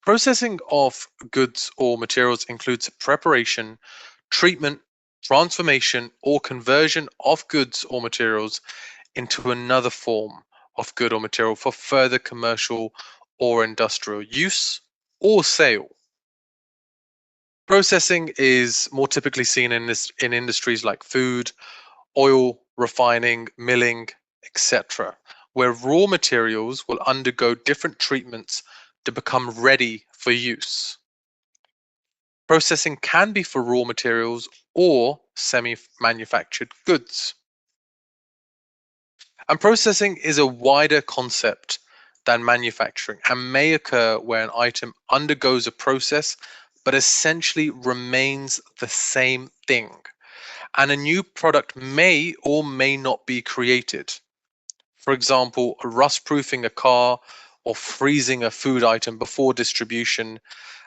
Processing of goods or materials includes preparation, treatment, transformation, or conversion of goods or materials into another form of good or material for further commercial or industrial use or sale. Processing is more typically seen in industries like food, oil, refining, milling, etc., where raw materials will undergo different treatments to become ready for use. Processing can be for raw materials or semi-manufactured goods. And processing is a wider concept than manufacturing and may occur where an item undergoes a process but essentially remains the same thing. And a new product may or may not be created. For example, rust proofing a car or freezing a food item before distribution,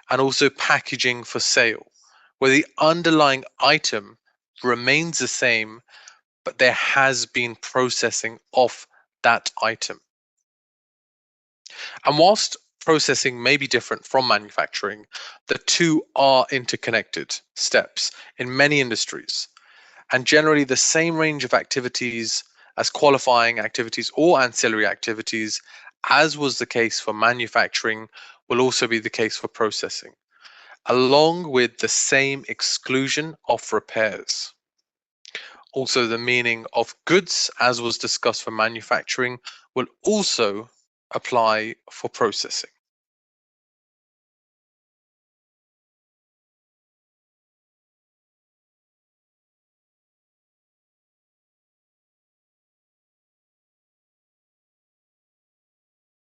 and also packaging for sale, where the underlying item remains the same, but there has been processing of that item. And whilst processing may be different from manufacturing, the two are interconnected steps in many industries, and generally the same range of activities as qualifying activities or ancillary activities, as was the case for manufacturing, will also be the case for processing, along with the same exclusion of repairs. Also, the meaning of goods, as was discussed for manufacturing, will also apply for processing.